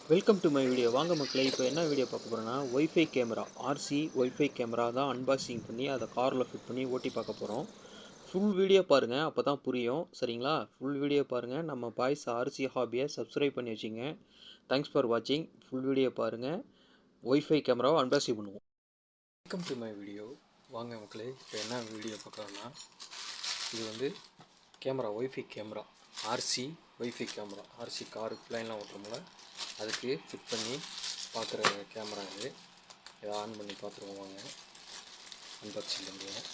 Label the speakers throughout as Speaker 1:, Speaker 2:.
Speaker 1: Welcome to my video. வாங்க மக்களே, இப்போ என்ன வீடியோ பார்க்க போகிறோன்னா, wifi camera RC wifi camera தான் அன்பாக்சிங் பண்ணி அதை காரில் ஃபிட் பண்ணி ஓட்டி பார்க்க போகிறோம். ஃபுல் வீடியோ பாருங்கள், அப்போ தான் புரியும். சரிங்களா? ஃபுல் வீடியோ பாருங்கள். நம்ம பாய்ஸ் ஆர்சி ஹாபியை சப்ஸ்கிரைப் பண்ணி வச்சுங்க. தேங்க்ஸ் ஃபார் வாட்சிங். ஃபுல் வீடியோ பாருங்கள். ஒய்ஃபை கேமராவை அன்பாக்சிங் பண்ணுவோம். Welcome to my video. வாங்க மக்களே, இப்போ என்ன வீடியோ பார்க்குறோன்னா, இது வந்து camera wifi camera RC wifi camera RC car ஃப்ளைன்லாம் ஓட்டுறோம்ல, அதுக்கு ஃபிட் பண்ணி பார்க்குற கேமரா இது. இதை ஆன் பண்ணி பார்த்துருவோம். வாங்க அன்பாக்சிங் பண்ணுவோம்.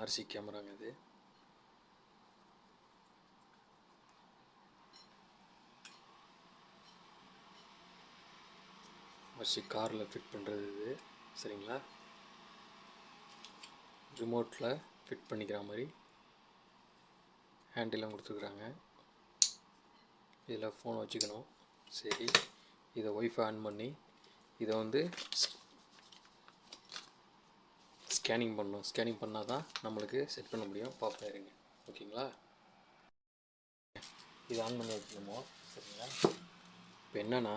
Speaker 1: ஆர்சி கேமராங்க இது. ஆர்சி காரில் ஃபிட் பண்ணுறது இது. சரிங்களா? ரிமோட்டில் ஃபிட் பண்ணிக்கிற மாதிரி ஹேண்டிலாம் கொடுத்துருக்குறாங்க. இதில் ஃபோன் வச்சுக்கணும். சரி, இதை ஒய்ஃபை ஆன் பண்ணி இதை வந்து ஸ்கேனிங் பண்ணணும். ஸ்கேனிங் பண்ணால் தான் நம்மளுக்கு செட் பண்ண முடியும். பார்ப்போம் இருங்க. ஓகேங்களா? இது ஆன் பண்ணி வச்சுக்கணுமோ. சரிங்களா? இப்போ என்னென்னா,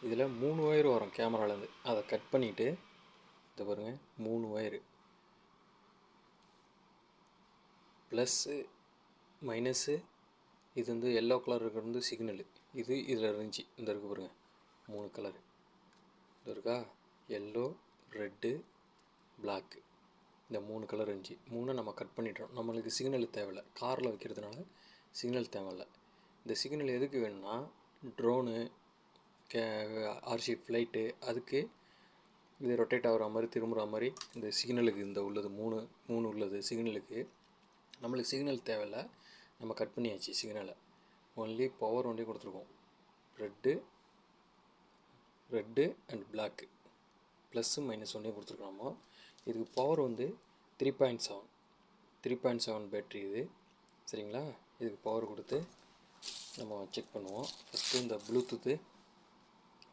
Speaker 1: இதில் 3 ஒயர் வரும் கேமராலேருந்து. அதை கட் பண்ணிவிட்டு இதை பாருங்கள், 3 ஒயரு ப்ளஸ்ஸு மைனஸு. இது வந்து எல்லோ கலர் இருக்கிறது வந்து சிக்னலு. இது இதில் இருந்துச்சு. இந்த இருக்குது பாருங்கள், 3 கலரு இது இருக்கா. Yellow, red, black. இந்த 3 கலர் இருந்துச்சு. 3 நம்ம கட் பண்ணிட்டோம். நம்மளுக்கு சிக்னல் தேவையில்லை. காரில் வைக்கிறதுனால சிக்னல் தேவையில்லை. இந்த சிக்னல் எதுக்கு வேணும்னா, ட்ரோனு, ஆர்சி ஃப்ளைட்டு, அதுக்கு இது ரொட்டேட் ஆகிற மாதிரி திரும்புகிற மாதிரி இந்த சிக்னலுக்கு இந்த உள்ளது 3 உள்ளது சிக்னலுக்கு. நம்மளுக்கு சிக்னல் தேவையில்லை. நம்ம கட் பண்ணியாச்சு சிக்னலை. ஒன்லி பவர் ஒன்லி கொடுத்துருக்கோம். Red and block, plus minus ஒன்றே கொடுத்துருக்கோமோ. இதுக்கு பவர் வந்து 3.7 பேட்ரி இது. சரிங்களா? இதுக்கு பவர் கொடுத்து நம்ம செக் பண்ணுவோம். ஃபஸ்ட்டு இந்த ப்ளூடூத்து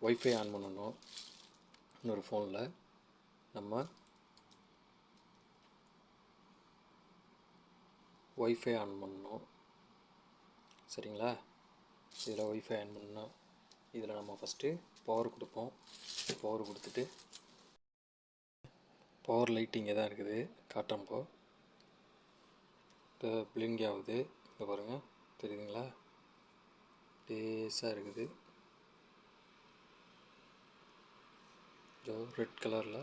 Speaker 1: ஒய்ஃபை ஆன் பண்ணணும். இன்னொரு ஃபோனில் நம்ம ஒய்ஃபை ஆன் பண்ணணும். சரிங்களா? இதில் ஒய்ஃபை ஆன் பண்ணோம். இதில் நம்ம ஃபஸ்ட்டு பவர் கொடுப்போம். பவர் கொடுத்துட்டு பவர் லைட் இங்கே தான் இருக்குது. காட்டுறப்போ இப்போ பிளிங்க் ஆகுது. இப்போ பாருங்கள், தெரியுதுங்களா? லேசாக இருக்குது. இதோ ரெட் கலரில்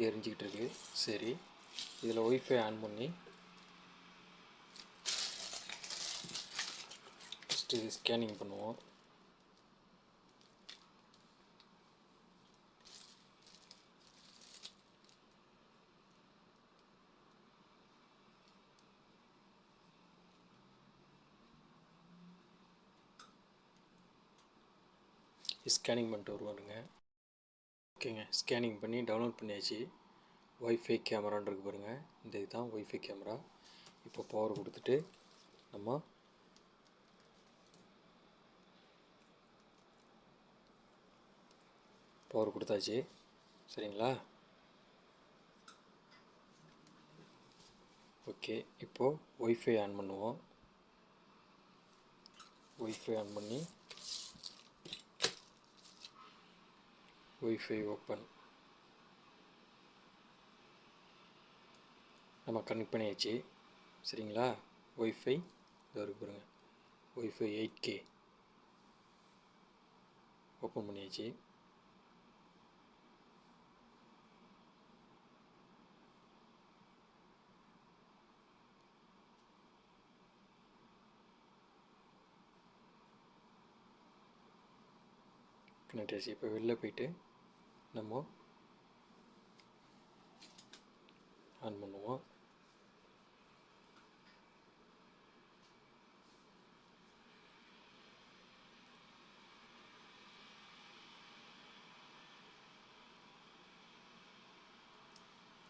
Speaker 1: எரிஞ்சிக்கிட்டு இருக்குது. சரி, இதில் ஒய்ஃபை ஆன் பண்ணி ஃபஸ்ட்டு ஸ்கேனிங் பண்ணுவோம். ஸ்கேனிங் பண்ணிட்டு வருவாருங்க. ஓகேங்க, ஸ்கேனிங் பண்ணி டவுன்லோட் பண்ணியாச்சு. ஒய்ஃபை கேமரான்னு இருக்குது பாருங்கள். இந்த இதுதான் ஒய்ஃபை கேமரா. இப்போ பவர் கொடுத்துட்டு நம்ம பவர் கொடுத்தாச்சு. சரிங்களா? ஓகே, இப்போது ஒய்ஃபை ஆன் பண்ணுவோம். ஒய்ஃபை ஆன் பண்ணி ஒய்ஃபை ஓப்பன் நம்ம கனெக்ட் பண்ணியாச்சு. சரிங்களா? ஒய்ஃபை இதோ இருக்கு பாருங்கள், ஒய்ஃபை 8K ஓப்பன் பண்ணியாச்சு. கனெக்ட் ஆச்சு. இப்போ வெளில போயிட்டு நம்ம ஆன் பண்ணுவோம்.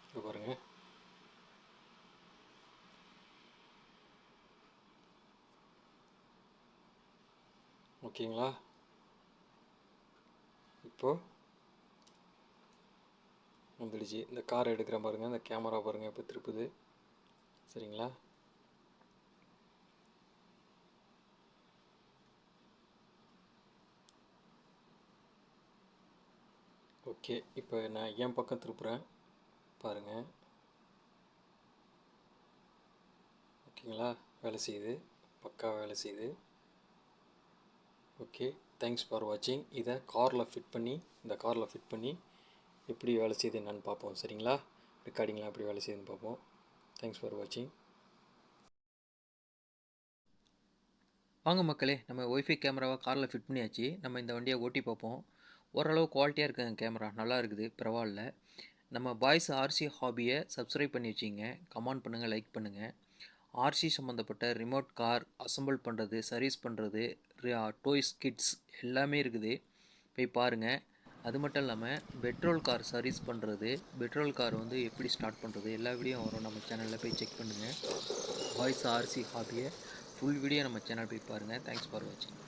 Speaker 1: இங்கே பாருங்கள். ஓகேங்களா? இப்போது வந்துடுச்சு. இந்த கார் எடுக்கிறேன் பாருங்கள், இந்த கேமரா பாருங்கள் இப்போ திருப்புது. சரிங்களா? ஓகே, இப்போ நான் என் பக்கம் திருப்புறேன் பாருங்கள். ஓகேங்களா? வேலை செய்யுது, பக்கா வேலை செய்யுது. ஓகே, தேங்க்ஸ் ஃபார் வாட்சிங். இதை காரில் ஃபிட் பண்ணி, இந்த காரில் ஃபிட் பண்ணி எப்படி வேலை செய்யுது என்னன்னு பார்ப்போம். சரிங்களா? ரெக்கார்டிங்லாம் எப்படி வேலை செய்யுதுன்னு பார்ப்போம். தேங்க்ஸ் ஃபார் வாட்சிங். வாங்க மக்களே, நம்ம ஒய்ஃபை கேமராவை காரில் ஃபிட் பண்ணியாச்சு. நம்ம இந்த வண்டியை ஓட்டி பார்ப்போம். ஓரளவு குவாலிட்டியாக இருக்குங்க கேமரா, நல்லா இருக்குது, பரவாயில்ல. நம்ம பாய்ஸ் ஆர்சி ஹாபியை சப்ஸ்கிரைப் பண்ணி வச்சிங்க. கமெண்ட் பண்ணுங்கள், லைக் பண்ணுங்கள். ஆர்சி சம்மந்தப்பட்ட ரிமோட் கார் அசம்பிள் பண்ணுறது, சர்வீஸ் பண்ணுறது, டாய்ஸ் கிட்ஸ் எல்லாமே இருக்குது, போய் பாருங்கள். அது மட்டும் இல்லாமல் பெட்ரோல் கார் சர்வீஸ் பண்ணுறது, பெட்ரோல் கார் வந்து எப்படி ஸ்டார்ட் பண்ணுறது, எல்லா வீடியோ வரும் நம்ம சேனலில், போய் செக் பண்ணுங்கள். பாய்ஸ் ஆர்சி ஹாபியை ஃபுல் வீடியோ நம்ம சேனல் போய் பாருங்கள். தேங்க்ஸ் ஃபார் வாட்சிங்.